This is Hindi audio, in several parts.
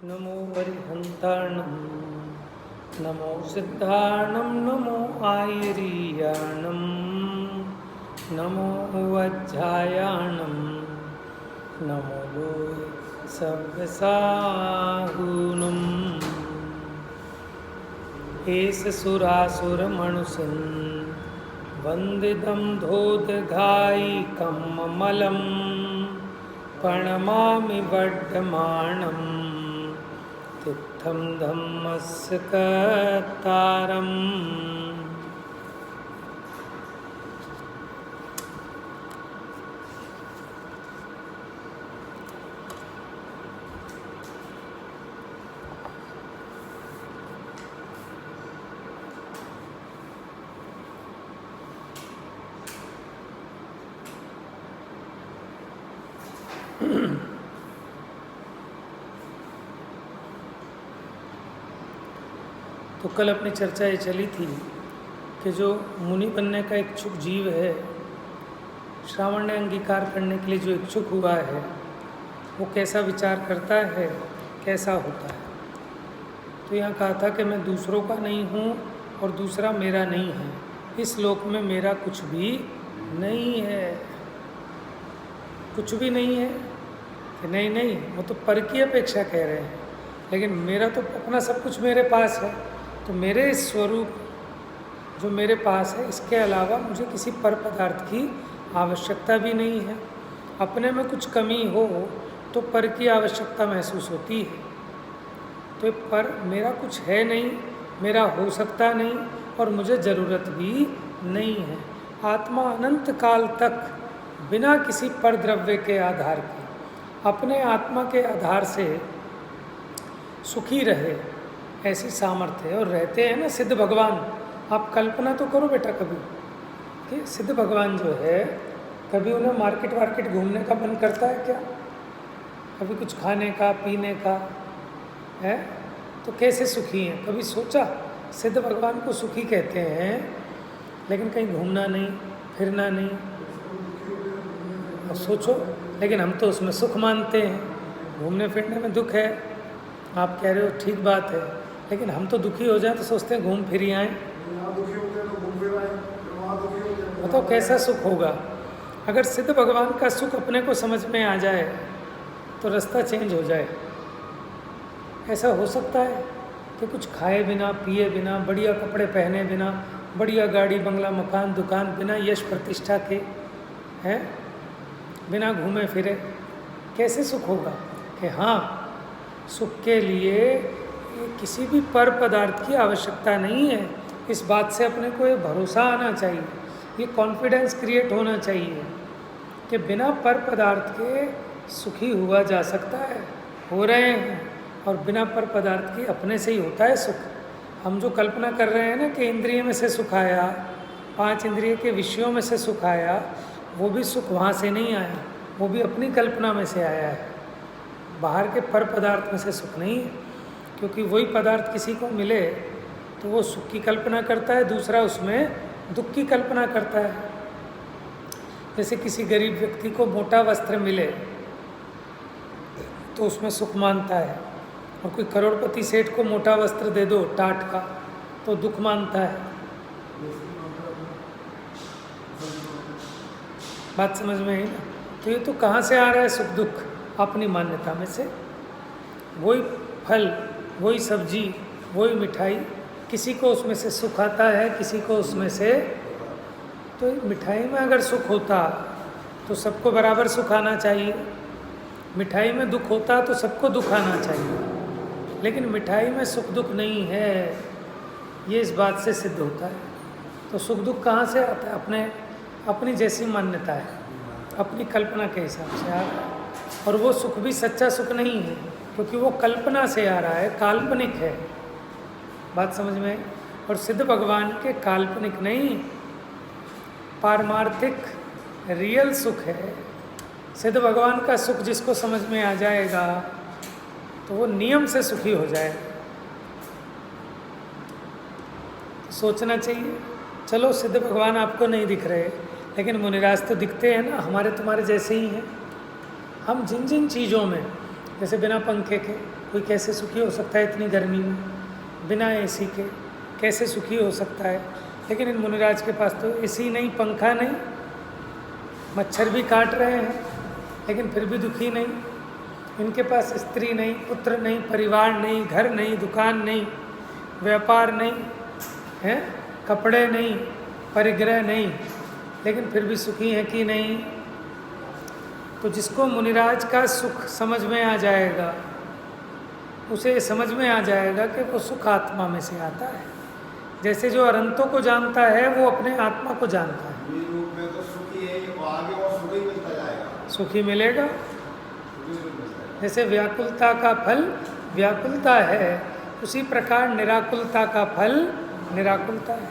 नमो वरिहन्ताणं नमो सिद्धाणं नमो आयरीयाणं नमो वज्जायाणं नमो लोय सव्यसाहूनं एष सुरासुरमणुषन् वन्दितं धोदघायिकममलं प्रणमामि वर्धमानं तित्थं धम्मस्य कर्तारम्। तो कल अपनी चर्चा ये चली थी कि जो मुनि बनने का इच्छुक जीव है, श्रावण ने अंगीकार करने के लिए जो इच्छुक हुआ है, वो कैसा विचार करता है, कैसा होता है। तो यहाँ कहा था कि मैं दूसरों का नहीं हूँ और दूसरा मेरा नहीं है, इस लोक में मेरा कुछ भी नहीं है, कुछ भी नहीं है। कि नहीं, वो तो पर की अपेक्षा कह रहे हैं, लेकिन मेरा तो अपना सब कुछ मेरे पास है। तो मेरे स्वरूप जो मेरे पास है, इसके अलावा मुझे किसी पर पदार्थ की आवश्यकता भी नहीं है। अपने में कुछ कमी हो तो पर की आवश्यकता महसूस होती है। तो पर मेरा कुछ है नहीं, मेरा हो सकता नहीं और मुझे ज़रूरत भी नहीं है। आत्मा अनंत काल तक बिना किसी पर द्रव्य के आधार के अपने आत्मा के आधार से सुखी रहे, ऐसी सामर्थ्य है। और रहते हैं ना सिद्ध भगवान। आप कल्पना तो करो बेटा कभी कि सिद्ध भगवान जो है, कभी उन्हें मार्केट घूमने का मन करता है क्या? कभी कुछ खाने का पीने का है? तो कैसे सुखी हैं? कभी सोचा? सिद्ध भगवान को सुखी कहते हैं, लेकिन कहीं घूमना नहीं, फिरना नहीं। और सोचो, लेकिन हम तो उसमें सुख मानते हैं, घूमने फिरने में दुख है। आप कह रहे हो ठीक बात है, लेकिन हम तो दुखी हो जाए तो सोचते हैं घूम फिर आए। बताओ कैसा सुख होगा? अगर सिद्ध भगवान का सुख अपने को समझ में आ जाए तो रास्ता चेंज हो जाए। ऐसा हो सकता है कि कुछ खाए बिना, पिए बिना, बढ़िया कपड़े पहने बिना, बढ़िया गाड़ी बंगला मकान दुकान, बिना यश प्रतिष्ठा के, हैं, बिना घूमे फिरे कैसे सुख होगा? कि हाँ, सुख के लिए किसी भी पर पदार्थ की आवश्यकता नहीं है। इस बात से अपने को ये भरोसा आना चाहिए, ये कॉन्फिडेंस क्रिएट होना चाहिए कि बिना पर पदार्थ के सुखी हुआ जा सकता है, हो रहे हैं। और बिना पर पदार्थ के अपने से ही होता है सुख। हम जो कल्पना कर रहे हैं ना कि इंद्रिय में से सुख आया, 5 इंद्रिय के विषयों में से सुख आया, वो भी सुख वहाँ से नहीं आया, वो भी अपनी कल्पना में से आया है। बाहर के पर पदार्थ में से सुख नहीं है, क्योंकि वही पदार्थ किसी को मिले तो वो सुख की कल्पना करता है, दूसरा उसमें दुख की कल्पना करता है। जैसे किसी गरीब व्यक्ति को मोटा वस्त्र मिले तो उसमें सुख मानता है, और कोई करोड़पति सेठ को मोटा वस्त्र दे दो टाट का तो दुख मानता है। बात समझ में आई ना? तो ये तो कहाँ से आ रहा है सुख दुख? अपनी मान्यता में से। वही फल, वही सब्जी, वही मिठाई, किसी को उसमें से सुख आता है, किसी को उसमें से। तो मिठाई में अगर सुख होता तो सबको बराबर सुख आना चाहिए। मिठाई में दुख होता तो सबको दुख आना चाहिए, लेकिन मिठाई में सुख दुख नहीं है, ये इस बात से सिद्ध होता है। तो सुख दुख कहाँ से आता है? अपनी जैसी मान्यता है, अपनी कल्पना के हिसाब से आ रहा है। और वो सुख भी सच्चा सुख नहीं है, क्योंकि वो कल्पना से आ रहा है, काल्पनिक है। बात समझ में? और सिद्ध भगवान के काल्पनिक नहीं, पारमार्थिक रियल सुख है। सिद्ध भगवान का सुख जिसको समझ में आ जाएगा तो वो नियम से सुखी हो जाएगा। सोचना चाहिए। चलो सिद्ध भगवान आपको नहीं दिख रहे, लेकिन मुनिराज तो दिखते हैं ना, हमारे तुम्हारे जैसे ही हैं। हम जिन जिन चीज़ों में जैसे बिना पंखे के कोई कैसे सुखी हो सकता है इतनी गर्मी में, बिना एसी के कैसे सुखी हो सकता है। लेकिन इन मुनिराज के पास तो एसी नहीं, पंखा नहीं, मच्छर भी काट रहे हैं लेकिन फिर भी दुखी नहीं। इनके पास स्त्री नहीं, पुत्र नहीं, परिवार नहीं, घर नहीं, दुकान नहीं, व्यापार नहीं है, कपड़े नहीं, परिग्रह नहीं, लेकिन फिर भी सुखी हैं कि नहीं। तो जिसको मुनिराज का सुख समझ में आ जाएगा, उसे समझ में आ जाएगा कि वो सुख आत्मा में से आता है। जैसे जो अनंतों को जानता है वो अपने आत्मा को जानता है। रूप में तो सुखी है, आगे और सुखी मिलता जाएगा, सुखी मिलेगा। जैसे व्याकुलता का फल व्याकुलता है, उसी प्रकार निराकुलता का फल निराकुलता है।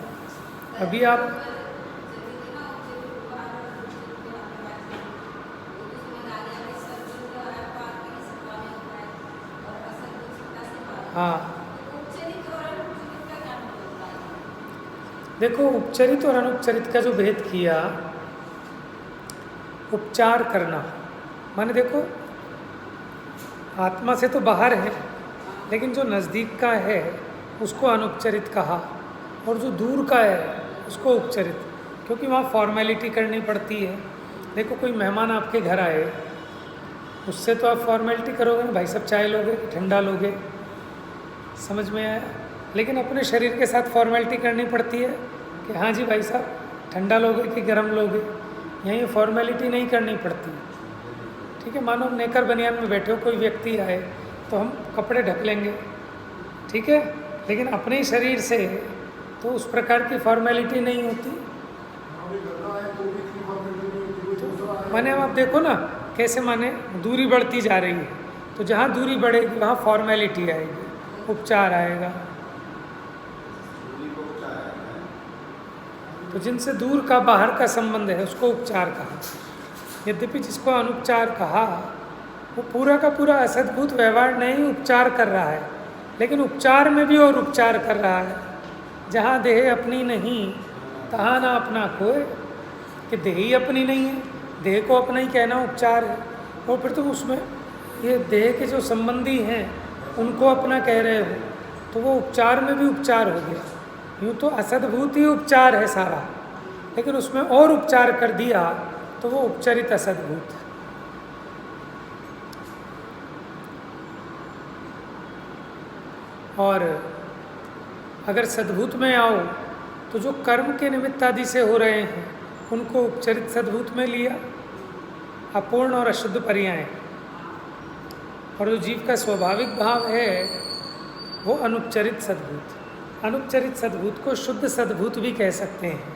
अभी आप हाँ देखो, उपचरित और अनुपचरित का जो भेद किया, उपचार करना माने देखो आत्मा से तो बाहर है, लेकिन जो नज़दीक का है उसको अनुपचरित कहा, और जो दूर का है उसको उपचरित, क्योंकि वहाँ फॉर्मेलिटी करनी पड़ती है। देखो कोई मेहमान आपके घर आए, उससे तो आप फॉर्मेलिटी करोगे ना, भाई साहब चाय लोगे कि ठंडा लोगे, समझ में आया। लेकिन अपने शरीर के साथ फॉर्मेलिटी करनी पड़ती है कि हाँ जी भाई साहब ठंडा लोगे कि गर्म लोगे, यहीं फॉर्मेलिटी नहीं करनी पड़ती। ठीक है, मानो नेकर बनियान में बैठे हो, कोई व्यक्ति आए तो हम कपड़े ढक लेंगे, ठीक है, लेकिन अपने ही शरीर से तो उस प्रकार की फॉर्मेलिटी नहीं होती। माने अब आप देखो ना कैसे माने दूरी बढ़ती जा रही है, तो जहाँ दूरी बढ़ेगी वहाँ फॉर्मेलिटी आएगी, उपचार आएगा। तो जिनसे दूर का बाहर का संबंध है उसको उपचार कहा। यद्यपि जिसको अनुपचार कहा वो पूरा का पूरा असद्भुत व्यवहार नहीं उपचार कर रहा है, लेकिन उपचार में भी और उपचार कर रहा है। जहाँ देह अपनी नहीं तहाँ ना अपना कोई, कि देह ही अपनी नहीं है, देह को अपना ही कहना उपचार है। और फिर तुम उसमें ये देह के जो संबंधी हैं उनको अपना कह रहे हो, तो वो उपचार में भी उपचार हो गया। यूँ तो असद्भूत ही उपचार है सारा, लेकिन उसमें और उपचार कर दिया तो वो उपचरित असद्भूत। और अगर सद्भूत में आओ तो जो कर्म के निमित्त आदि से हो रहे हैं उनको उपचरित सद्भूत में लिया, अपूर्ण और अशुद्ध पर्याय। और जो जीव का स्वाभाविक भाव है वो अनुपचरित सद्भूत। अनुपचरित सद्भूत को शुद्ध सद्भूत भी कह सकते हैं,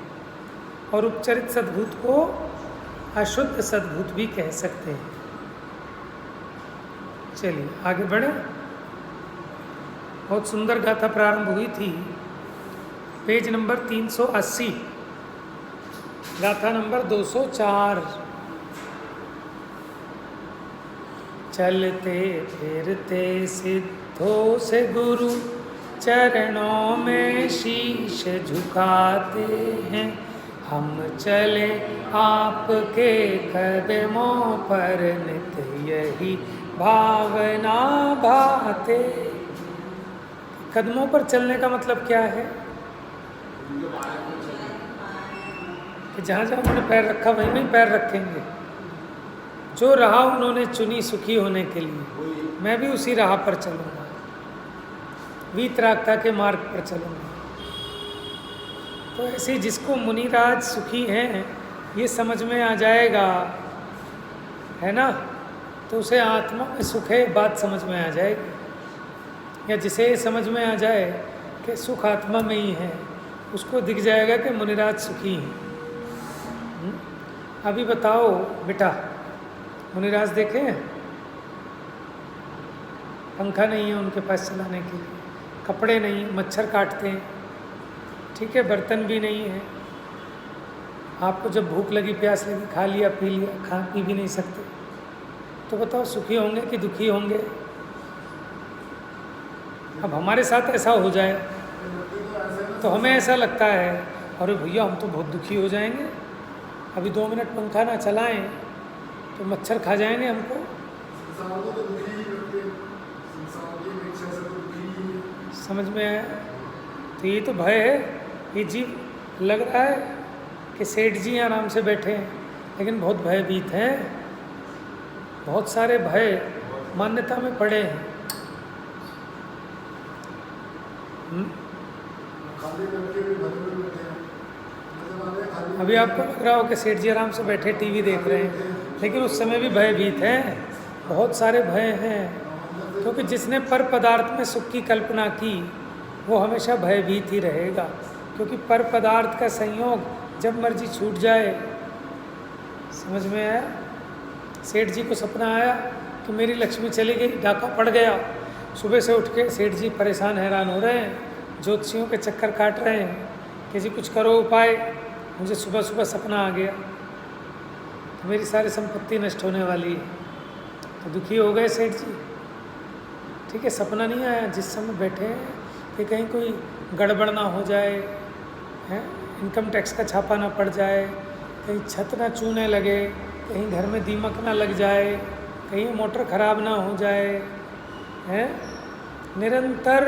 और उपचरित सद्भूत को अशुद्ध सद्भूत भी कह सकते हैं। चलिए आगे बढ़े। बहुत सुंदर गाथा प्रारंभ हुई थी, पेज नंबर 380, गाथा नंबर 204। चलते फिरते सिद्धों से गुरु चरणों में शीश झुकाते हैं, हम चले आपके कदमों पर नित यही भावना भाते। कदमों पर चलने का मतलब क्या है कि जहाँ जहाँ उन्होंने पैर रखा वहीं वहीं पैर रखेंगे। जो राह उन्होंने चुनी सुखी होने के लिए, मैं भी उसी राह पर चलूँगा, वीतरागता के मार्ग पर चलूँगा। तो ऐसे जिसको मुनिराज सुखी हैं ये समझ में आ जाएगा, है ना, तो उसे आत्मा में सुख है बात समझ में आ जाएगी। या जिसे समझ में आ जाए कि सुख आत्मा में ही है, उसको दिख जाएगा कि मुनिराज सुखी हैं। अभी बताओ बेटा, मुनिराज देखे हैं? पंखा नहीं है उनके पास चलाने के लिए, कपड़े नहीं, मच्छर काटते हैं, ठीक है, बर्तन भी नहीं है। आपको जब भूख लगी प्यास लगी खा लिया पी लिया, खा पी भी नहीं सकते। तो बताओ सुखी होंगे कि दुखी होंगे? अब हमारे साथ ऐसा हो जाए तो हमें ऐसा लगता है अरे भैया हम तो बहुत दुखी हो जाएंगे, अभी 2 मिनट पंखा ना चलाएं तो मच्छर खा जाएंगे हमको। समझ में आया? तो ये तो भय है। ये जीव लग रहा है कि सेठ जी आराम से बैठे हैं, लेकिन बहुत भयभीत हैं, बहुत सारे भय मान्यता में पड़े हैं। खाली करके भी भरे हुए बैठे हैं। मतलब हमें खाली अभी आपको लग रहा हो कि सेठ जी आराम से बैठे टीवी देख रहे हैं, लेकिन उस समय भी भयभीत हैं, बहुत सारे भय हैं। क्योंकि जिसने पर पदार्थ में सुख की कल्पना की वो हमेशा भयभीत ही रहेगा, क्योंकि पर पदार्थ का संयोग जब मर्जी छूट जाए। समझ में आया? सेठ जी को सपना आया कि मेरी लक्ष्मी चली गई, डाका पड़ गया। सुबह से उठ के सेठ जी परेशान हैरान हो रहे हैं, ज्योतिषियों के चक्कर काट रहे हैं कि जी कुछ करो उपाय, मुझे सुबह सुबह सपना आ गया तो मेरी सारी संपत्ति नष्ट होने वाली है। तो दुखी हो गए सेठ जी। ठीक है, सपना नहीं आया, जिस समय बैठे हैं कि कहीं कोई गड़बड़ ना हो जाए, हैं, इनकम टैक्स का छापा ना पड़ जाए, कहीं छत ना चूने लगे, कहीं घर में दीमक ना लग जाए, कहीं मोटर खराब ना हो जाए, हैं, निरंतर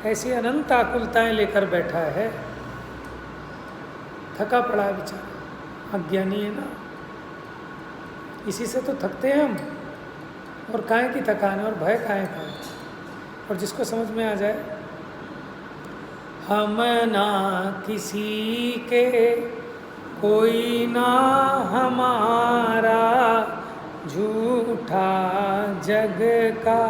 ऐसी अनंत आकुलताएं लेकर बैठा है। थका पड़ा है बेचारा, अज्ञानी है ना, इसी से तो थकते हैं हम। और काहे की थकान है और भय काहे का है। और जिसको समझ में आ जाए हम ना किसी के कोई ना हमारा, झूठा जग का,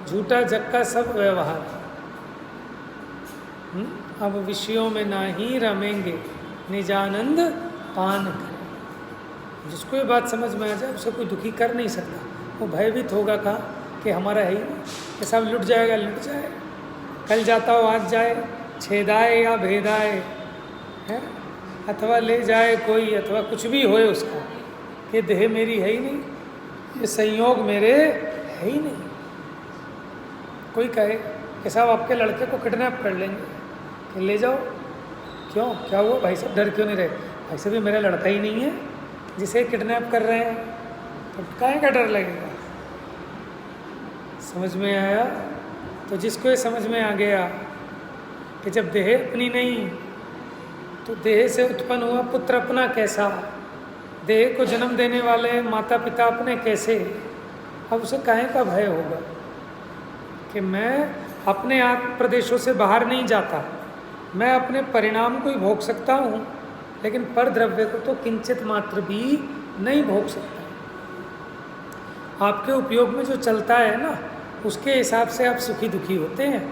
झूठा जग का सब व्यवहार। अब विषयों में ना ही रमेंगे, निजानंद पान करें। जिसको ये बात समझ में आ जाए उसे कोई दुखी कर नहीं सकता। वो भयभीत होगा कहाँ कि हमारा है ही नहीं, कि सब लुट जाएगा, लुट जाए, कल जाता हो आज जाए, छेदाए या भेदाए, है, अथवा ले जाए कोई, अथवा कुछ भी होए उसका, कि देह मेरी है ही नहीं, ये संयोग मेरे है ही नहीं। कोई कहे कि साहब आपके लड़के को किडनैप कर लेंगे, कि ले जाओ, क्यों, क्या हुआ भाई साहब, डर क्यों नहीं रहे? भाई साहब ये मेरा लड़का ही नहीं है जिसे किडनैप कर रहे हैं, तो काहे का डर लगेगा? समझ में आया? तो जिसको ये समझ में आ गया कि जब देह अपनी नहीं तो देह से उत्पन्न हुआ पुत्र अपना कैसा, देह को जन्म देने वाले माता पिता अपने कैसे, अब उसे काहे का भय होगा कि मैं अपने आत्म प्रदेशों से बाहर नहीं जाता, मैं अपने परिणाम को ही भोग सकता हूँ, लेकिन पर द्रव्य को तो किंचित मात्र भी नहीं भोग सकता। आपके उपयोग में जो चलता है ना, उसके हिसाब से आप सुखी दुखी होते हैं।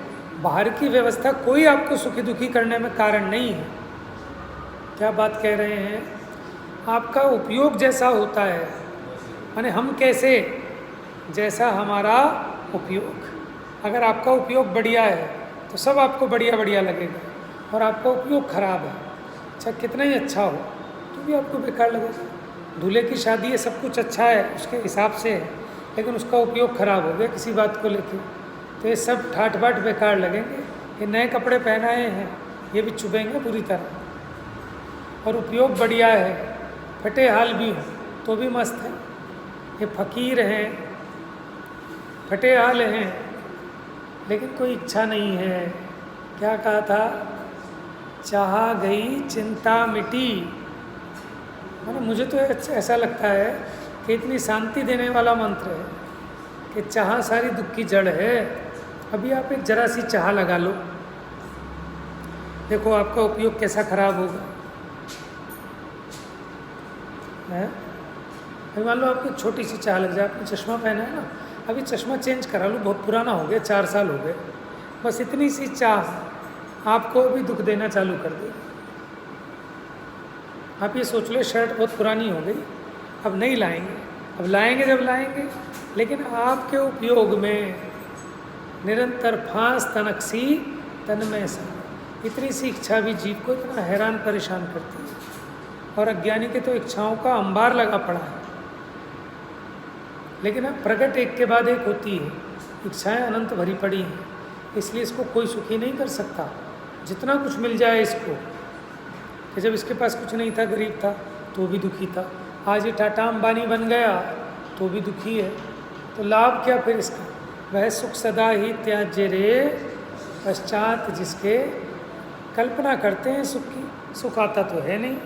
बाहर की व्यवस्था कोई आपको सुखी दुखी करने में कारण नहीं है। क्या बात कह रहे हैं? आपका उपयोग जैसा होता है, माने हम कैसे, जैसा हमारा उपयोग। अगर आपका उपयोग बढ़िया है तो सब आपको बढ़िया बढ़िया लगेगा, और आपका उपयोग खराब है, अच्छा कितना ही अच्छा हो तो भी आपको बेकार लगेगा। दूल्हे की शादी है, सब कुछ अच्छा है उसके हिसाब से है, लेकिन उसका उपयोग खराब हो गया किसी बात को लेकर, तो ये सब ठाट बाट बेकार लगेंगे। ये नए कपड़े पहनाए हैं, ये भी चुभेंगे पूरी तरह। और उपयोग बढ़िया है, फटे हाल भी हो तो भी मस्त है। ये फकीर हैं, फटे हाल हैं, लेकिन कोई इच्छा नहीं है। क्या कहा था? चाहा गई चिंता मिटी। मतलब मुझे तो ऐसा लगता है कि इतनी शांति देने वाला मंत्र है कि चाह सारी दुख की जड़ है। अभी आप एक जरा सी चाह लगा लो, देखो आपका उपयोग कैसा खराब होगा। अभी मान लो आपको छोटी सी चाह लग जाए, आपने चश्मा पहना है ना, अभी चश्मा चेंज करा लो, बहुत पुराना हो गया, 4 साल हो गए, बस इतनी सी चाह आपको भी दुख देना चालू कर देगी। आप ये सोच लो शर्ट बहुत पुरानी हो गई, अब नहीं लाएंगे, अब लाएंगे जब लाएंगे, लेकिन आपके उपयोग में निरंतर फांस तनकसी तन्मय सा, इतनी सी इच्छा भी जीव को इतना हैरान परेशान करती है। और अज्ञानी के तो इच्छाओं का अंबार लगा पड़ा है, लेकिन अब प्रकट एक के बाद एक होती है, इच्छाएं अनंत भरी पड़ी हैं, इसलिए इसको कोई सुखी नहीं कर सकता। जितना कुछ मिल जाए इसको, कि जब इसके पास कुछ नहीं था, गरीब था तो भी दुखी था, आज ये टाटा अंबानी बन गया तो भी दुखी है, तो लाभ क्या फिर इसका? वह सुख सदा ही त्याज्य रे, पश्चात जिसके कल्पना करते हैं सुख की, सुख आता तो है नहीं,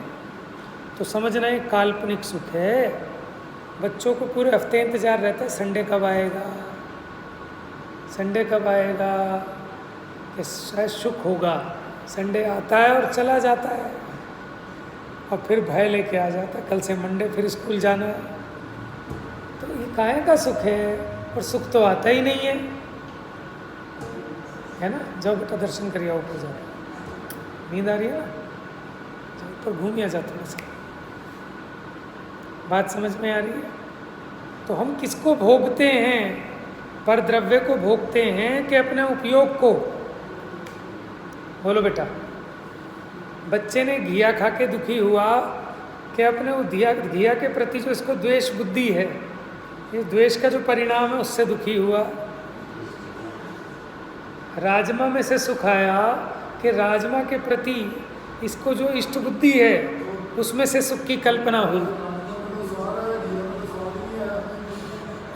तो समझना एक काल्पनिक सुख है। बच्चों को पूरे हफ्ते इंतज़ार रहता है, संडे कब आएगा, संडे कब आएगा, कि शायद सुख होगा। संडे आता है और चला जाता है, और फिर भय लेके आ जाता है, कल से मंडे फिर स्कूल जाना है। तो ये काहे का सुख है, और सुख तो आता ही नहीं है ना। जाओ बेटा दर्शन करिए, ऊपर जाओ, नींद आ रही है ना, जाओ ऊपर घूमिया जा थोड़ा सा। बात समझ में आ रही है। तो हम किसको भोगते हैं, पर द्रव्य को भोगते हैं कि अपने उपयोग को। बोलो बेटा, बच्चे ने घिया खा के दुखी हुआ कि अपने वो घिया के प्रति जो इसको द्वेष बुद्धि है, ये द्वेष का जो परिणाम है उससे दुखी हुआ। राजमा में से सुख आया कि राजमा के प्रति इसको जो इष्ट बुद्धि है उसमें से सुख की कल्पना हुई।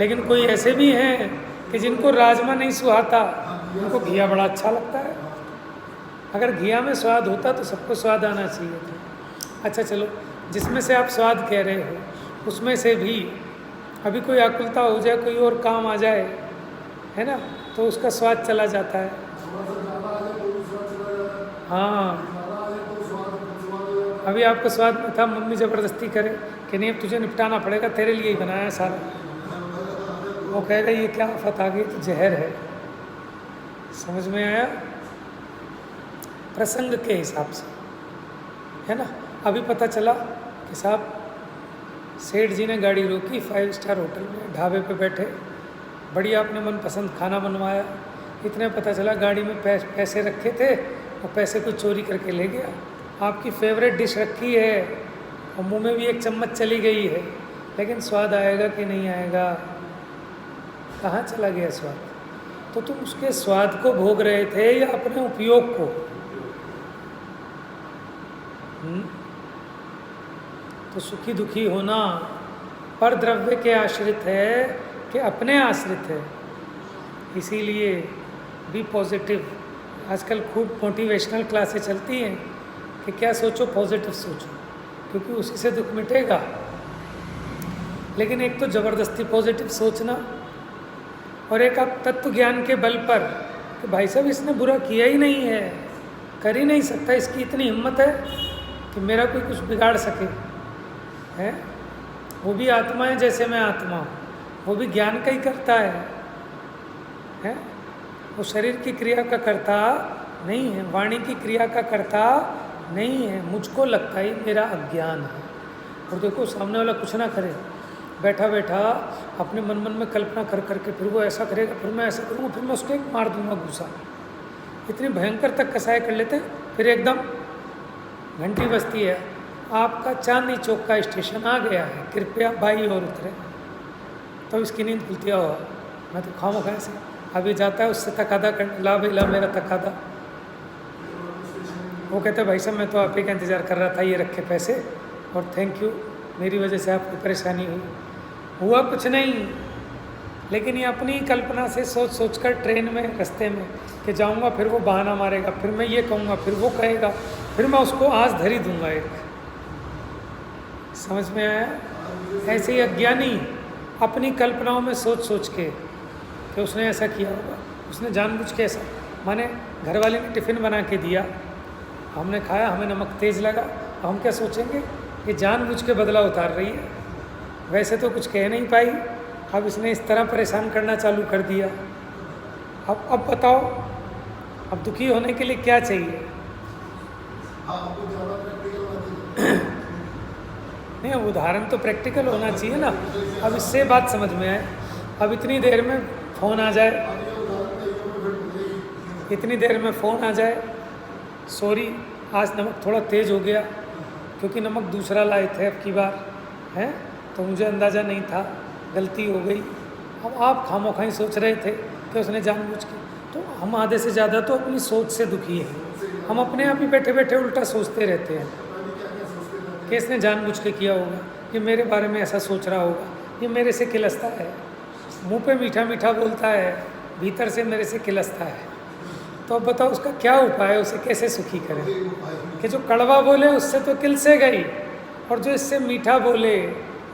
लेकिन कोई ऐसे भी हैं कि जिनको राजमा नहीं सुहाता, उनको घिया बड़ा अच्छा लगता है। अगर घिया में स्वाद होता तो सबको स्वाद आना चाहिए था। अच्छा चलो, जिसमें से आप स्वाद कह रहे हो उसमें से भी अभी कोई आकुलता हो जाए, कोई और काम आ जाए, है ना, तो उसका स्वाद चला जाता है। हाँ, अभी आपको स्वाद में था, मम्मी ज़बरदस्ती करे कि नहीं अब तुझे निपटाना पड़ेगा, तेरे लिए ही बनाया है सारा। वो कहेगा ये क्या आफत आ गई, तो जहर है। समझ में आया? प्रसंग के हिसाब से, है ना। अभी पता चला कि साहब सेठ जी ने गाड़ी रोकी, 5 स्टार होटल में ढाबे पे बैठे, बढ़िया अपने मनपसंद खाना बनवाया। इतने पता चला गाड़ी में पैसे रखे थे और पैसे को चोरी करके ले गया। आपकी फेवरेट डिश रखी है और मुंह में भी एक चम्मच चली गई है, लेकिन स्वाद आएगा कि नहीं आएगा? कहाँ चला गया स्वाद? तो तुम उसके स्वाद को भोग रहे थे या अपने उपयोग को? तो सुखी दुखी होना पर द्रव्य के आश्रित है कि अपने आश्रित है। इसीलिए बी पॉजिटिव। आजकल खूब मोटिवेशनल क्लासें चलती हैं कि क्या सोचो, पॉजिटिव सोचो, क्योंकि उसी से दुख मिटेगा। लेकिन एक तो ज़बरदस्ती पॉजिटिव सोचना, और एक आप तत्व ज्ञान के बल पर कि भाई साहब इसने बुरा किया ही नहीं है, कर ही नहीं सकता, इसकी इतनी हिम्मत है कि मेरा कोई कुछ बिगाड़ सके, है। वो भी आत्मा है जैसे मैं आत्मा हूँ, वो भी ज्ञान का ही करता है। वो शरीर की क्रिया का करता नहीं है, वाणी की क्रिया का करता नहीं है। मुझको लगता है मेरा अज्ञान है। और देखो सामने वाला कुछ ना करे, बैठा बैठा अपने मन में कल्पना कर करके फिर वो ऐसा करेगा, फिर मैं ऐसा करूँगा, फिर मैं उसको एक मार दूंगा घूसा। इतनी भयंकर तक कसाई कर लेते, फिर एकदम घंटी बजती है, आपका चांदनी चौक का स्टेशन आ गया है, कृपया बाई और उतरे। तो इसकी नींद खुलती है, मैं तो खाऊँ खाए से अभी जाता है उससे तकादा कर, ला भाई ला मेरा तकादा। वो कहते हैं भाई साहब मैं तो आप ही का इंतज़ार कर रहा था, ये रखे पैसे और थैंक यू, मेरी वजह से आपको परेशानी हुई। हुआ कुछ नहीं, लेकिन ये अपनी कल्पना से सोच सोच कर ट्रेन में रास्ते में कि जाऊंगा, फिर वो बहाना मारेगा, फिर मैं ये कहूँगा, फिर वो कहेगा, फिर मैं उसको आँच धरी दूंगा एक। समझ में आया? ऐसे ही अज्ञानी अपनी कल्पनाओं में सोच सोच के कि उसने ऐसा किया होगा, उसने जानबूझ के ऐसा, माने घर वाले ने टिफ़िन बना के दिया, हमने खाया, हमें नमक तेज़ लगा, तो हम क्या सोचेंगे ये जानबूझ के बदला उतार रही है। वैसे तो कुछ कह नहीं पाई, अब इसने इस तरह परेशान करना चालू कर दिया। अब बताओ, अब दुखी होने के लिए क्या चाहिए? नहीं, उदाहरण तो प्रैक्टिकल होना चाहिए ना। अब इससे बात समझ में आए। अब इतनी देर में फ़ोन आ जाए, इतनी देर में फ़ोन आ जाए, सॉरी आज नमक थोड़ा तेज़ हो गया क्योंकि नमक दूसरा लाए थे अब की बार, हैं तो मुझे अंदाज़ा नहीं था, गलती हो गई। अब आप खामोखाई सोच रहे थे कि उसने जानबूझ के, तो हम आधे से ज़्यादा तो अपनी सोच से दुखी हैं। हम अपने आप ही बैठे बैठे उल्टा सोचते रहते हैं कि इसने जानबूझ के किया होगा, ये मेरे बारे में ऐसा सोच रहा होगा, ये मेरे से किलसता है, मुंह पे मीठा मीठा बोलता है, भीतर से मेरे से किलसता है। तो अब बताओ उसका क्या उपाय है, उसे कैसे सुखी करें? कि जो कड़वा बोले उससे तो किलसे गई, और जो इससे मीठा बोले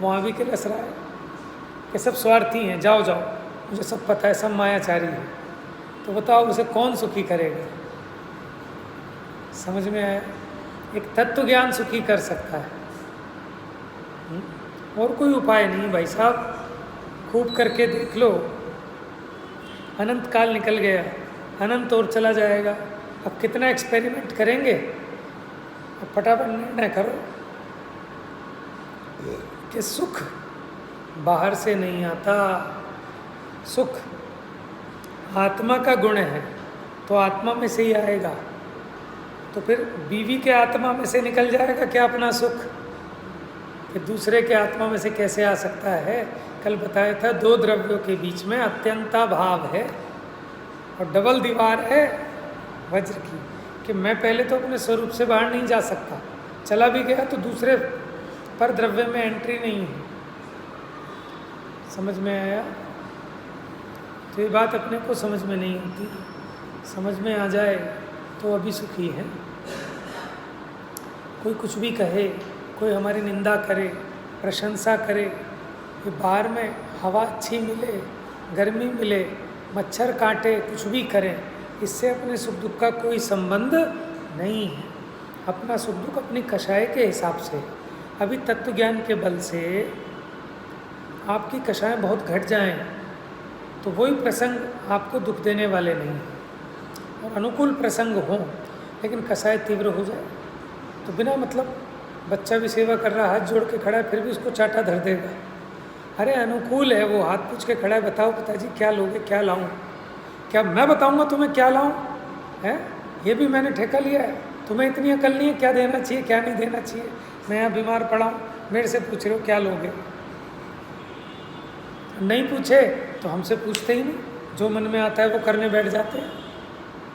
वहाँ भी किलस रहा है कि सब स्वार्थी हैं, जाओ जाओ, मुझे सब पता है, सब मायाचारी है। तो बताओ उसे कौन सुखी करेगा? समझ में आया? एक तत्व ज्ञान सुखी कर सकता है, और कोई उपाय नहीं भाई साहब। खूब करके देख लो, अनंत काल निकल गया, अनंत और चला जाएगा। अब कितना एक्सपेरिमेंट करेंगे? अब फटाफट निर्णय करो कि सुख बाहर से नहीं आता, सुख आत्मा का गुण है, तो आत्मा में से ही आएगा। तो फिर बीवी के आत्मा में से निकल जाएगा क्या अपना सुख? फिर दूसरे के आत्मा में से कैसे आ सकता है? कल बताया था, दो द्रव्यों के बीच में अत्यंता भाव है और डबल दीवार है वज्र की, कि मैं पहले तो अपने स्वरूप से बाहर नहीं जा सकता, चला भी गया तो दूसरे पर द्रव्य में एंट्री नहीं है। समझ में आया? तो ये बात अपने को समझ में नहीं होती, समझ में आ जाए तो अभी सुखी है। कोई कुछ भी कहे, कोई हमारी निंदा करे, प्रशंसा करे, ये बाहर में हवा अच्छी मिले, गर्मी मिले, मच्छर काटे, कुछ भी करें, इससे अपने सुख दुख का कोई संबंध नहीं है। अपना सुख दुख अपनी कषाय के हिसाब से, अभी तत्व ज्ञान के बल से आपकी कषाय बहुत घट जाएं तो वही प्रसंग आपको दुख देने वाले नहीं हैं। और अनुकूल प्रसंग हो लेकिन कषाय तीव्र हो जाए तो बिना मतलब, बच्चा भी सेवा कर रहा, हाथ जोड़ के खड़ा है, फिर भी उसको चाटा धर देगा। अरे अनुकूल है, वो हाथ पूछ के खड़ा है, बताओ पिताजी क्या लोगे, क्या लाऊं? क्या मैं बताऊंगा तुम्हें क्या लाऊं? है ये भी मैंने ठेका लिया है, तुम्हें इतनी अकल नहीं है क्या देना चाहिए क्या नहीं देना चाहिए? मैं यहाँ बीमार पड़ा हूँ, मेरे से पूछ रहे हो क्या लोगे? नहीं पूछे तो हमसे पूछते ही नहीं, जो मन में आता है वो करने बैठ जाते हैं।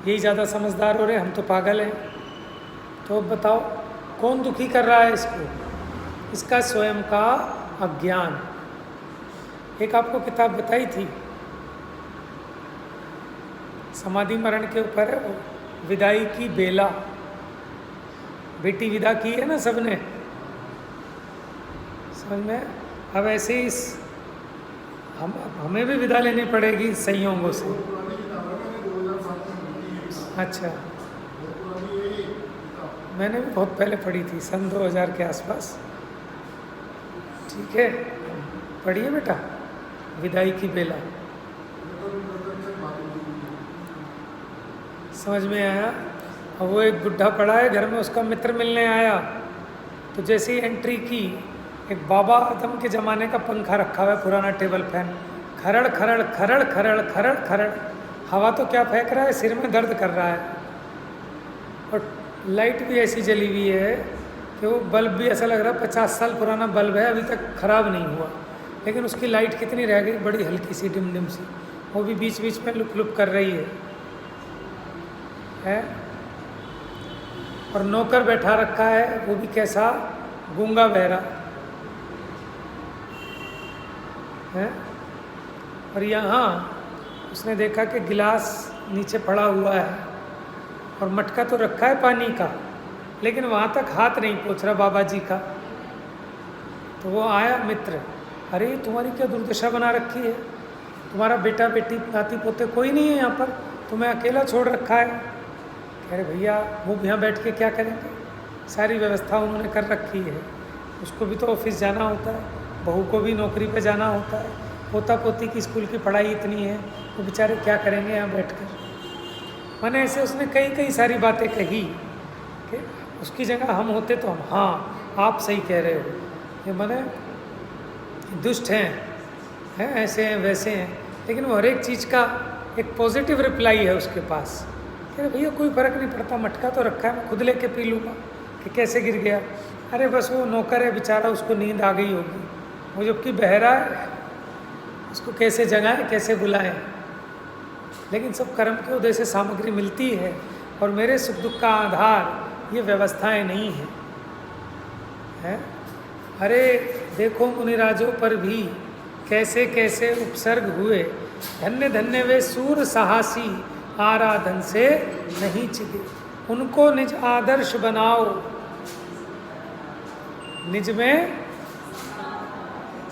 यही ज़्यादा समझदार हो रहे, हम तो पागल हैं। तो अब बताओ कौन दुखी कर रहा है इसको? इसका स्वयं का अज्ञान। एक आपको किताब बताई थी, समाधि मरण के ऊपर है, वो विदाई की बेला, बेटी विदा की है ना सबने, समझ में? अब ऐसे ही हमें भी विदा लेनी पड़ेगी संयोगों से। अच्छा, मैंने भी बहुत पहले पढ़ी थी, सन 2000 के आसपास। ठीक है, पढ़िए बेटा, विदाई की बेला। समझ में आया? अब वो एक बुढ़ा पड़ा है घर में, उसका मित्र मिलने आया, तो जैसे ही एंट्री की, एक बाबा आदम के ज़माने का पंखा रखा हुआ है, पुराना टेबल फैन, खरड़ खरड़ खरड़ खरड़ खरड़ खरड़, हवा तो क्या फेंक रहा है, सिर में दर्द कर रहा है। और लाइट भी ऐसी जली हुई है कि वो बल्ब भी ऐसा लग रहा है 50 साल पुराना बल्ब है, अभी तक ख़राब नहीं हुआ, लेकिन उसकी लाइट कितनी रह गई, बड़ी हल्की सी डिम डिम सी, वो भी बीच बीच में लुक लुक कर रही है। और नौकर बैठा रखा है, वो भी कैसा, गूंगा बहरा है। और यहाँ उसने देखा कि गिलास नीचे पड़ा हुआ है और मटका तो रखा है पानी का, लेकिन वहाँ तक हाथ नहीं पहुँच रहा बाबा जी का। तो वो आया मित्र, अरे तुम्हारी क्या दुर्दशा बना रखी है, तुम्हारा बेटा बेटी नाती पोते कोई नहीं है यहाँ पर, तुम्हें अकेला छोड़ रखा है। कह रहे भैया वो यहाँ बैठ के क्या करेंगे, सारी व्यवस्था उन्होंने कर रखी है, उसको भी तो ऑफिस जाना होता है, बहू को भी नौकरी पे जाना होता है, पोता पोती की स्कूल की पढ़ाई इतनी है, वो बेचारे क्या करेंगे यहाँ बैठकर। मैंने ऐसे उसने कई कई सारी बातें कही कि उसकी जगह हम होते तो हम, हाँ आप सही कह रहे हो, ये मैंने दुष्ट हैं ऐसे हैं वैसे हैं, लेकिन वो हर एक चीज़ का एक पॉजिटिव रिप्लाई है उसके पास। कह रहे भैया कोई फ़र्क नहीं पड़ता, मटका तो रखा है, मैं खुद लेके पी लूँगा। कि कैसे गिर गया? अरे बस वो नौकर है बेचारा, उसको नींद आ गई होगी, वो जबकि बहरा है, उसको कैसे जगाएं कैसे बुलाएं। लेकिन सब कर्म के उदय से सामग्री मिलती है, और मेरे सुख दुख का आधार ये व्यवस्थाएं नहीं हैं। अरे देखो मुनिराजों पर भी कैसे कैसे उपसर्ग हुए, धन्य धन्य वे सूर साहसी, आराधन से नहीं चिगे। उनको निज आदर्श बनाओ, निज में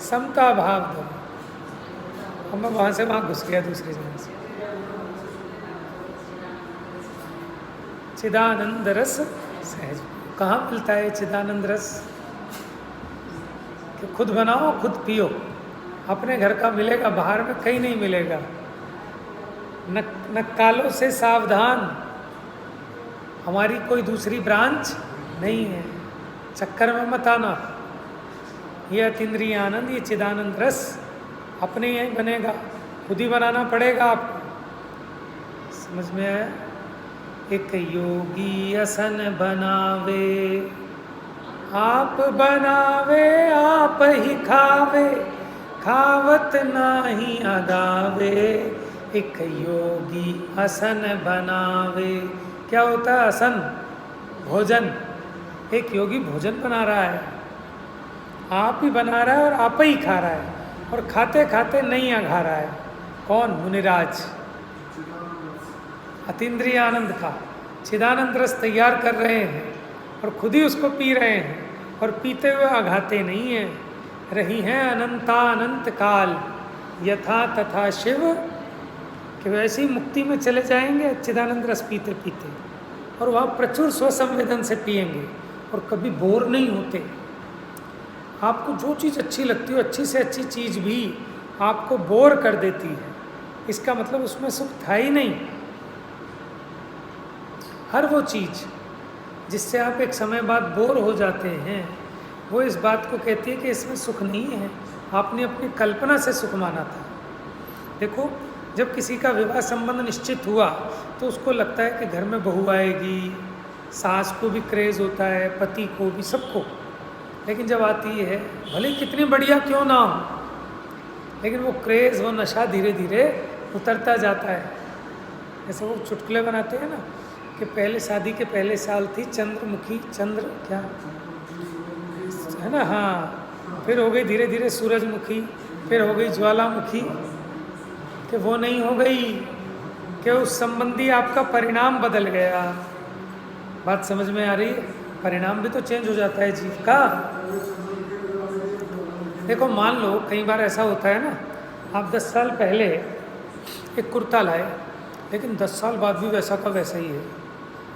समता भाव दो। अब मैं वहाँ से वहाँ घुस गया दूसरी जगह से। चिदानंद रस सहज, कहाँ मिलता है चिदानंद रस? कि खुद बनाओ खुद पियो। अपने घर का मिलेगा, बाहर में कहीं नहीं मिलेगा। नक्कालों से सावधान, हमारी कोई दूसरी ब्रांच नहीं है, चक्कर में मत आना। ये अतीन्द्रिय आनंद, ये चिदानंद रस अपने यहीं बनेगा, खुद ही बनाना पड़ेगा आपको। समझ में आया? एक योगी असन बनावे, आप बनावे आप ही खावे, खावत नाही अगावे। एक योगी असन बनावे, क्या होता है असन? भोजन। एक योगी भोजन बना रहा है, आप ही बना रहा है और आप ही खा रहा है, और खाते खाते नहीं अघा रहा है। कौन? मुनिराज। अतीन्द्रिय आनंद का चिदानंद रस तैयार कर रहे हैं और खुद ही उसको पी रहे हैं, और पीते हुए अघाते नहीं हैं। रही हैं अनंतानंत काल, यथा तथा शिव, कि वैसे ही मुक्ति में चले जाएंगे चिदानंद रस पीते पीते, और वहाँ प्रचुर स्वसंवेदन से पिएंगे और कभी बोर नहीं होते। आपको जो चीज़ अच्छी लगती हो, अच्छी से अच्छी चीज़ भी आपको बोर कर देती है, इसका मतलब उसमें सुख था ही नहीं। हर वो चीज़ जिससे आप एक समय बाद बोर हो जाते हैं, वो इस बात को कहती है कि इसमें सुख नहीं है, आपने अपनी कल्पना से सुख माना था। देखो, जब किसी का विवाह संबंध निश्चित हुआ तो उसको लगता है कि घर में बहू आएगी, सास को भी क्रेज़ होता है, पति को भी, सबको। लेकिन जब आती है, भले कितनी बढ़िया क्यों ना हो, लेकिन वो क्रेज़, वो नशा धीरे धीरे उतरता जाता है। जैसे वो चुटकुले बनाते हैं ना, कि पहले शादी के पहले साल थी चंद्रमुखी, चंद्र क्या है ना, हाँ, फिर हो गई धीरे धीरे सूरजमुखी, फिर हो गई ज्वालामुखी, कि वो नहीं हो गई, कि उस संबंधी आपका परिणाम बदल गया। बात समझ में आ रही है? परिणाम भी तो चेंज हो जाता है जीव का। देखो, मान लो कई बार ऐसा होता है ना, आप 10 साल पहले एक कुर्ता लाए, लेकिन 10 साल बाद भी वैसा का वैसा ही है,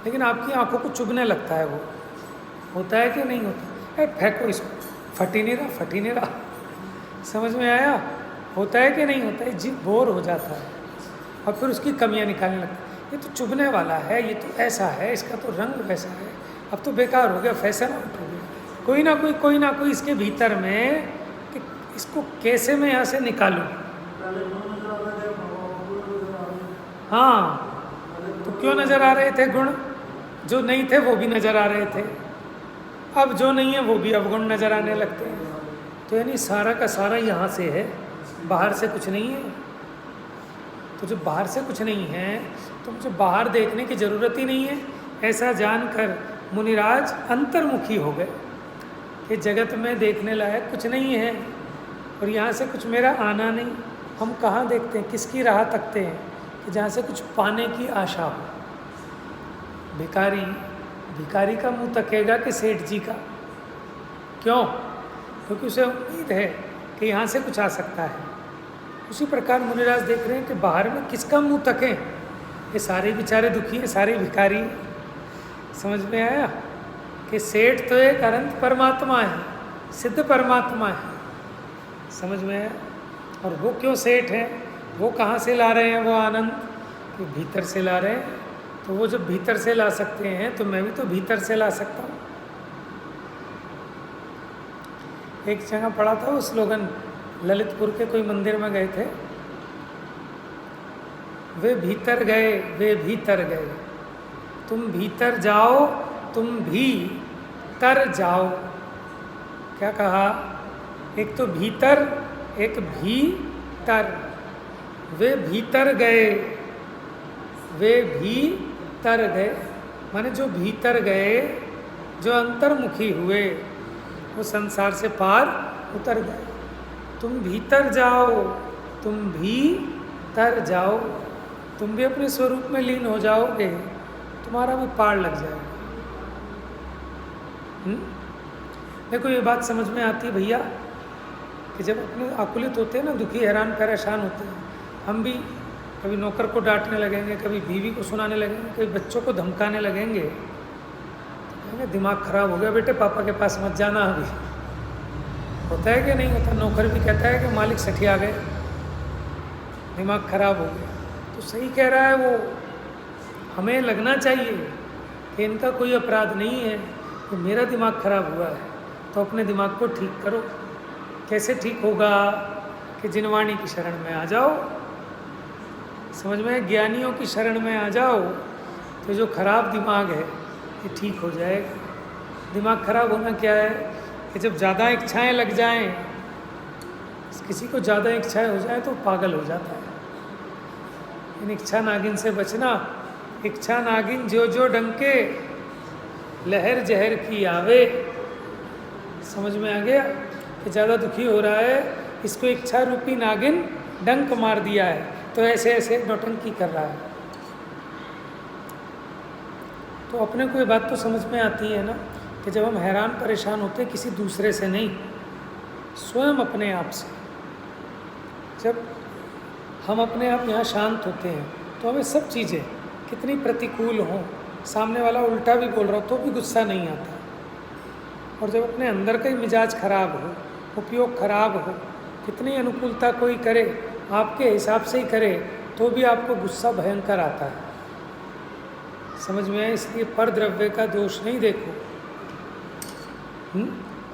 लेकिन आपकी आंखों को चुभने लगता है। वो होता है कि नहीं होता? फेंको इसको, फट ही नहीं रहा, फट ही नहीं रहा। समझ में आया? होता है कि नहीं होता है? जीव बोर हो जाता है और फिर उसकी कमियां निकालने लगता है। ये तो चुभने वाला है, ये तो ऐसा है, इसका तो रंग वैसा है, अब तो बेकार हो गया, फैशन आउट हो गया। कोई ना कोई इसके भीतर में, कि इसको कैसे मैं यहाँ से निकालूं। हाँ, तो क्यों नज़र आ रहे थे गुण? जो नहीं थे वो भी नज़र आ रहे थे, अब जो नहीं है वो भी अवगुण नज़र आने लगते हैं। तो यानी सारा का सारा यहाँ से है, बाहर से कुछ नहीं है। तो जब बाहर से कुछ नहीं है तो मुझे बाहर देखने की ज़रूरत ही नहीं है। ऐसा जानकर मुनिराज अंतर्मुखी हो गए कि जगत में देखने लायक कुछ नहीं है, और यहाँ से कुछ मेरा आना नहीं। हम कहाँ देखते हैं, किसकी राह तकते हैं? कि जहाँ से कुछ पाने की आशा हो। भिखारी का मुंह तकेगा कि सेठ जी का? क्यों? क्योंकि उसे उम्मीद है कि यहाँ से कुछ आ सकता है। उसी प्रकार मुनिराज देख रहे हैं कि बाहर में किसका मुंह तकें? ये सारे बेचारे दुखी हैं, सारे भिखारी। समझ में आया कि सेठ तो एक अनंत परमात्मा है, सिद्ध परमात्मा है। समझ में आया? और वो क्यों सेठ हैं? वो कहाँ से ला रहे हैं वो आनंद? कि भीतर से ला रहे हैं। तो वो जब भीतर से ला सकते हैं तो मैं भी तो भीतर से ला सकता हूँ। एक जगह पढ़ा था वो स्लोगन, ललितपुर के कोई मंदिर में गए थे, वे भीतर गए, तुम भीतर जाओ, तुम भी तर जाओ। क्या कहा? एक तो भीतर, एक भीतर। वे भीतर गए, माने जो भीतर गए, जो अंतर्मुखी हुए, वो संसार से पार उतर गए। तुम भीतर जाओ, तुम भी तर जाओ, तुम भी अपने स्वरूप में लीन हो जाओगे, तुम्हारा भी पार लग जाएगा। देखो ये बात समझ में आती है भैया कि जब अपने आकुलित होते हैं ना, दुखी हैरान परेशान होते हैं, हम भी कभी नौकर को डांटने लगेंगे, कभी बीवी को सुनाने लगेंगे, कभी बच्चों को धमकाने लगेंगे, तो कहेंगे दिमाग खराब हो गया बेटे, पापा के पास मत जाना अभी। होता है कि नहीं होता? नौकर भी कहता है कि मालिक सठिया गए, दिमाग खराब हो गया। तो सही कह रहा है वो। हमें लगना चाहिए कि इनका कोई अपराध नहीं है, कि मेरा दिमाग खराब हुआ है, तो अपने दिमाग को ठीक करो। कैसे ठीक होगा? कि जिनवाणी की शरण में आ जाओ, समझ में, ज्ञानियों की शरण में आ जाओ, तो जो खराब दिमाग है ये ठीक हो जाएगा। दिमाग खराब होना क्या है कि जब ज़्यादा इच्छाएं लग जाएं, किसी को ज़्यादा इच्छाएं हो जाए तो पागल हो जाता है। इन इच्छा नागिन से बचना। इच्छा नागिन जो जो डंके, लहर जहर की आवे। समझ में आ गया कि ज़्यादा दुखी हो रहा है, इसको इच्छा रूपी नागिन डंक मार दिया है, तो ऐसे ऐसे नौटंकी कर रहा है। तो अपने को ये बात तो समझ में आती है ना कि जब हम हैरान परेशान होते हैं किसी दूसरे से नहीं, स्वयं अपने आप से, जब हम अपने आप यहाँ शांत होते हैं तो हमें सब चीज़ें कितनी प्रतिकूल हों, सामने वाला उल्टा भी बोल रहा हो तो भी गुस्सा नहीं आता। और जब अपने अंदर का ही मिजाज खराब हो, उपयोग खराब हो, कितनी अनुकूलता कोई करे, आपके हिसाब से ही करे, तो भी आपको गुस्सा भयंकर आता है। समझ में आए? इसलिए पर द्रव्य का दोष नहीं देखो।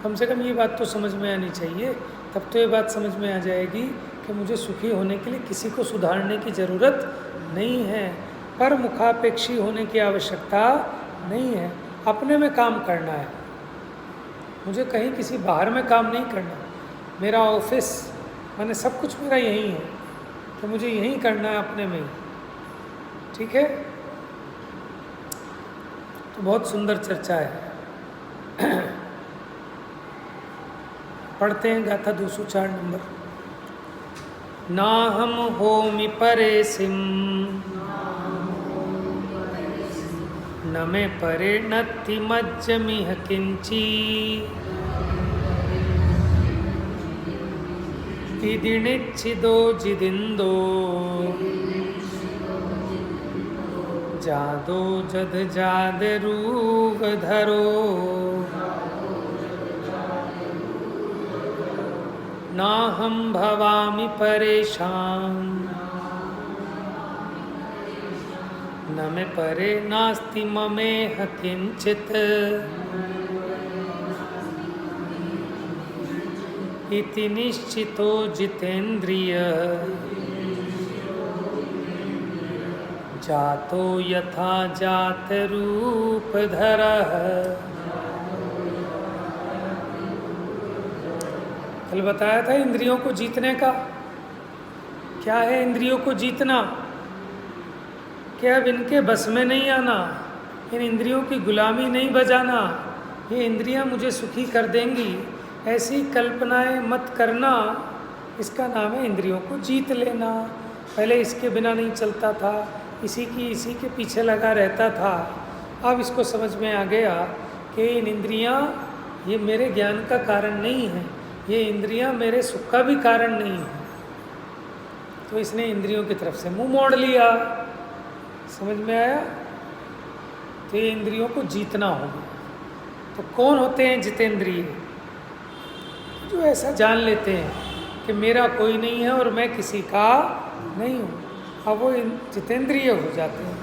कम से कम ये बात तो समझ में आनी चाहिए, तब तो ये बात समझ में आ जाएगी कि मुझे सुखी होने के लिए किसी को सुधारने की ज़रूरत नहीं है, पर मुखापेक्षी होने की आवश्यकता नहीं है। अपने में काम करना है, मुझे कहीं किसी बाहर में काम नहीं करना। मेरा ऑफिस, मैंने सब कुछ मेरा यहीं है, तो मुझे यहीं करना है अपने में ही। ठीक है? तो बहुत सुंदर चर्चा है। पढ़ते हैं गाथा 204 नंबर। ना हम होमि परे सिम, न मे परे नत्ति मज्जमिह किंची, इदिनिच्छिदो जिदिंदो, जादो जद जाद रूप धरो, ना हम भवामि परेशान, न मे परे नास्ति ममेह किंचित, इति निश्चितो जितेन्द्रिय, जातो यथा जात रूप धरः। कल बताया था इंद्रियों को जीतने का। क्या है इंद्रियों को जीतना? क्या अब इनके बस में नहीं आना, इन इंद्रियों की गुलामी नहीं बजाना, ये इंद्रियां मुझे सुखी कर देंगी, ऐसी कल्पनाएं मत करना। इसका नाम है इंद्रियों को जीत लेना। पहले इसके बिना नहीं चलता था, इसी के पीछे लगा रहता था। अब इसको समझ में आ गया कि इन इंद्रियां ये मेरे ज्ञान का कारण नहीं है, ये इंद्रियां मेरे सुख का भी कारण नहीं है। तो इसने इंद्रियों की तरफ से मुंह मोड़ लिया। समझ में आया? तो ये इंद्रियों को जीतना होगा। तो कौन होते हैं जितेंद्रिय? जो ऐसा जान लेते हैं कि मेरा कोई नहीं है और मैं किसी का नहीं हूँ। अब वो जितेंद्रिय हो जाते हैं,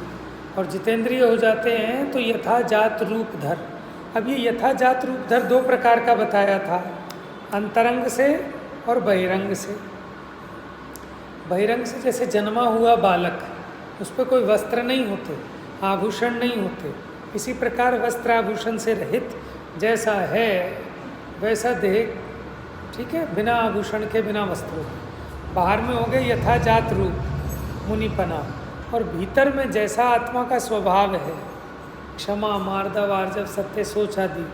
और जितेंद्रिय हो जाते हैं तो यथा जात रूप धर। अब ये यथा जात रूप धर दो प्रकार का बताया था, अंतरंग से और बहिरंग से। बहिरंग से जैसे जन्मा हुआ बालक, उस पर कोई वस्त्र नहीं होते, आभूषण नहीं होते, इसी प्रकार वस्त्र आभूषण से रहित जैसा है वैसा देह, ठीक है, बिना आभूषण के, बिना वस्त्रों के। बाहर में हो गए यथा जात रूप मुनिपना, और भीतर में जैसा आत्मा का स्वभाव है, क्षमा, मार्दव, आर्जव, सत्य, सोच आदि,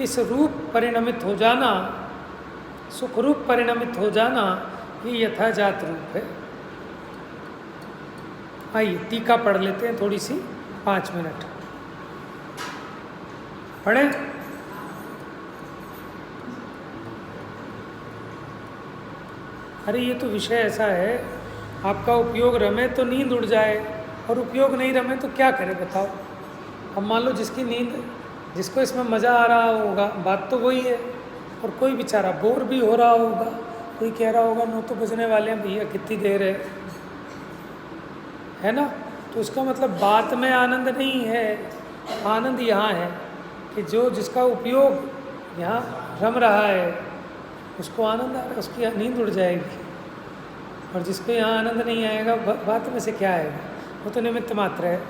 इस रूप परिणमित हो जाना, सुख रूप परिणमित हो जाना, ये यथाजात रूप है। आइए टीका पढ़ लेते हैं थोड़ी सी, 5 मिनट पढ़ें। अरे ये तो विषय ऐसा है, आपका उपयोग रमे तो नींद उड़ जाए, और उपयोग नहीं रमे तो क्या करे बताओ। अब मान लो जिसकी नींद, जिसको इसमें मज़ा आ रहा होगा, बात तो वही है, और कोई बेचारा बोर भी हो रहा होगा, कोई कह रहा होगा 9 तो बजने वाले हैं भैया, कितनी देर है ना। तो उसका मतलब बात में आनंद नहीं है, आनंद यहाँ है कि जो जिसका उपयोग यहाँ रम रहा है उसको आनंद आ रहा है, उसकी नींद उड़ जाएगी। और जिसको यहाँ आनंद नहीं आएगा, बात में से क्या आएगा, वो तो निमित्त मात्र है।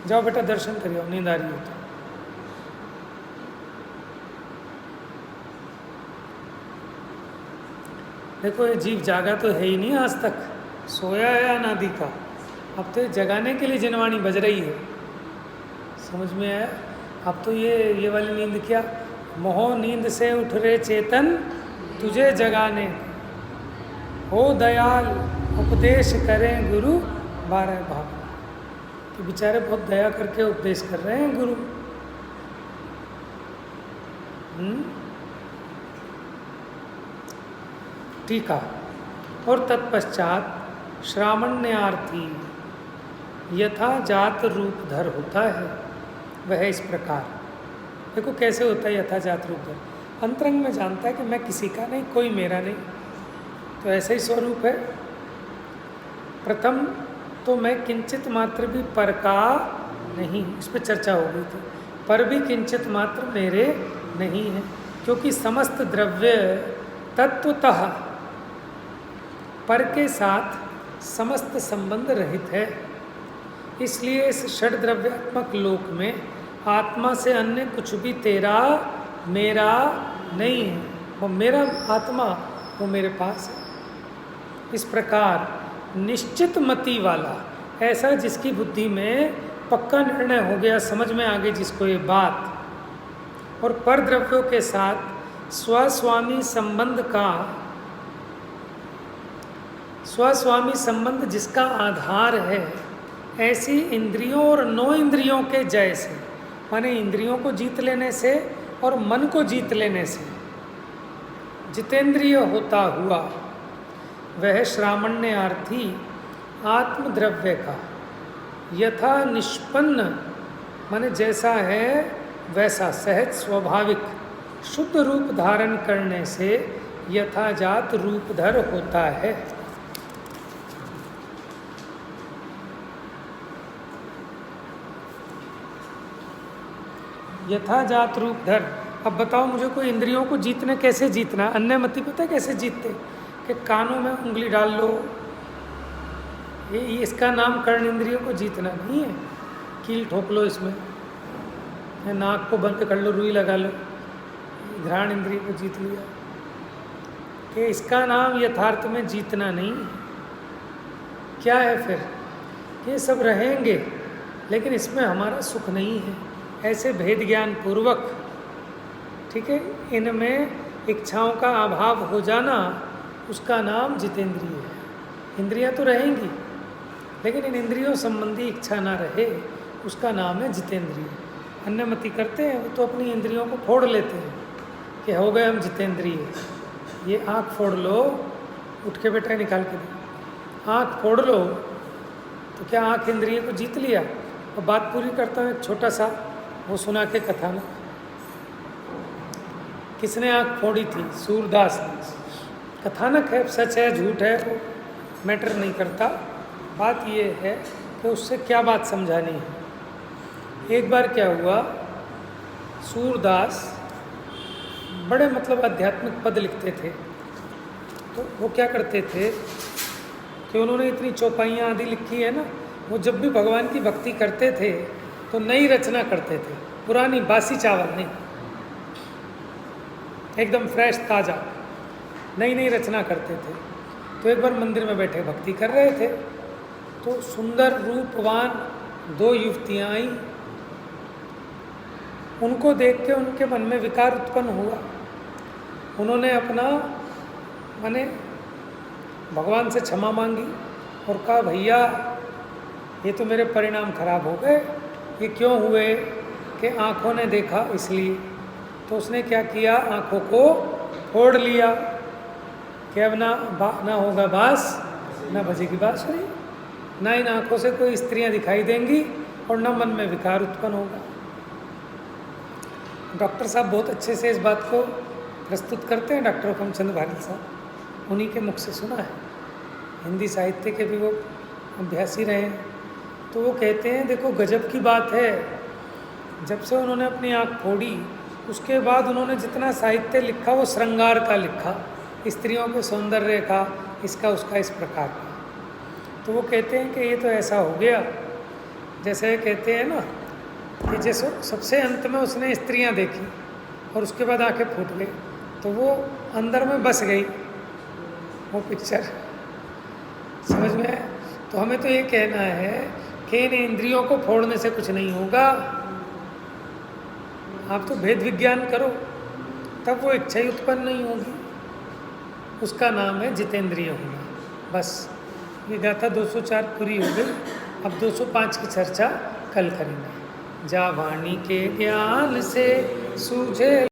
जाओ बेटा दर्शन करिए, नींद आ रही हो तो। देखो ये जीव जागा तो है ही नहीं आज तक, सोया है अनादि का। अब तो जगाने के लिए जिनवाणी बज रही है, समझ में आया। अब तो ये वाली नींद क्या, मोह नींद से उठ रे चेतन तुझे जगाने, हो दयाल उपदेश करें गुरु 12 भाग। कि बेचारे बहुत दया करके उपदेश कर रहे हैं गुरु। टीका। और तत्पश्चात श्रामण्यार्थी यथा जात रूप धर होता है, वह इस प्रकार। देखो कैसे होता है यथा जात रूप धर, अंतरंग में जानता है कि मैं किसी का नहीं, कोई मेरा नहीं, तो ऐसा ही स्वरूप है। प्रथम तो मैं किंचित मात्र भी पर का नहीं, इस पर चर्चा हो गई थी, पर भी किंचित मात्र मेरे नहीं है, क्योंकि समस्त द्रव्य तत्वतः पर के साथ समस्त संबंध रहित है। इसलिए इस षड द्रव्यात्मक लोक में आत्मा से अन्य कुछ भी तेरा मेरा नहीं है, वो मेरा आत्मा वो मेरे पास है। इस प्रकार निश्चित मति वाला, ऐसा जिसकी बुद्धि में पक्का निर्णय हो गया, समझ में आ गई जिसको ये बात, और पर द्रव्यों के साथ स्वस्वामी संबंध का, स्वस्वामी संबंध जिसका आधार है, ऐसी इंद्रियों और 9 इंद्रियों के जय से, माने इंद्रियों को जीत लेने से और मन को जीत लेने से जितेंद्रिय होता हुआ वह श्रामण्यार्थी आत्मद्रव्य का यथा निष्पन्न, माने जैसा है वैसा सहज स्वाभाविक शुद्ध रूप धारण करने से यथाजात रूपधर होता है। यथाजात रूपधर। अब बताओ मुझे, कोई इंद्रियों को जीतने कैसे जीतना, अन्य मति पता है कैसे जीतते, कि कानों में उंगली डाल लो, ये इसका नाम कर्ण इंद्रियों को जीतना नहीं है। कील ठोक लो इसमें, नाक को बंद कर लो, रुई लगा लो, घ्राण इंद्रिय को जीत लिया, कि इसका नाम यथार्थ में जीतना नहीं है। क्या है फिर, ये सब रहेंगे लेकिन इसमें हमारा सुख नहीं है, ऐसे भेद ज्ञान पूर्वक, ठीक है, इनमें इच्छाओं का अभाव हो जाना, उसका नाम जितेंद्रिय है। इंद्रियां तो रहेंगी लेकिन इन इंद्रियों संबंधी इच्छा ना रहे, उसका नाम है जितेंद्रिय। अन्यमति करते हैं वो तो अपनी इंद्रियों को फोड़ लेते हैं कि हो गए हम जितेंद्रिय। ये आँख फोड़ लो, उठ के बेटा निकाल के दो, आँख फोड़ लो तो क्या आँख इंद्रिय को जीत लिया। और बात पूरी करता हूँ, एक छोटा सा वो सुना के कथानक। किसने आँख फोड़ी थी? सूरदास ने। कथानक है, सच है झूठ है वो मैटर नहीं करता, बात ये है कि उससे क्या बात समझानी है। एक बार क्या हुआ, सूरदास बड़े मतलब आध्यात्मिक पद लिखते थे, तो वो क्या करते थे कि उन्होंने इतनी चौपाइयाँ आदि लिखी है ना, वो जब भी भगवान की भक्ति करते थे तो नई रचना करते थे, पुरानी बासी चावल नहीं, एकदम फ्रेश ताज़ा नई नई रचना करते थे। तो एक बार मंदिर में बैठे भक्ति कर रहे थे तो सुंदर रूपवान 2 युवतियाँ आई, उनको देख के उनके मन में विकार उत्पन्न हुआ। उन्होंने अपना माने भगवान से क्षमा मांगी और कहा भैया ये तो मेरे परिणाम खराब हो गए, ये क्यों हुए कि आँखों ने देखा इसलिए। तो उसने क्या किया, आँखों को फोड़ लिया कि अब ना होगा बास, ना बजेगी बांसुरी, ना इन आँखों से कोई स्त्रियां दिखाई देंगी और न मन में विकार उत्पन्न होगा। डॉक्टर साहब बहुत अच्छे से इस बात को प्रस्तुत करते हैं, डॉक्टर हुकमचंद भारी साहब, उन्हीं के मुख से सुना है, हिंदी साहित्य के भी वो अभ्यासी रहे हैं। तो वो कहते हैं देखो गजब की बात है, जब से उन्होंने अपनी आँख फोड़ी उसके बाद उन्होंने जितना साहित्य लिखा वो श्रृंगार का लिखा, स्त्रियों के सौंदर्य का, इसका उसका इस प्रकार का। तो वो कहते हैं कि ये तो ऐसा हो गया जैसे कहते हैं ना कि जैसे सबसे अंत में उसने स्त्रियां देखी और उसके बाद आंखें फूट गई, तो वो अंदर में बस गई वो पिक्चर, समझ में आया। तो हमें तो ये कहना है कि इन इंद्रियों को फोड़ने से कुछ नहीं होगा, आप तो भेद विज्ञान करो तब वो इच्छा ही उत्पन्न नहीं होगी, उसका नाम है जितेंद्रिय होना। बस ये गाथा 204 पूरी हो गई, अब 205 की चर्चा कल करेंगे। जा वाणी के ज्ञान से सूझे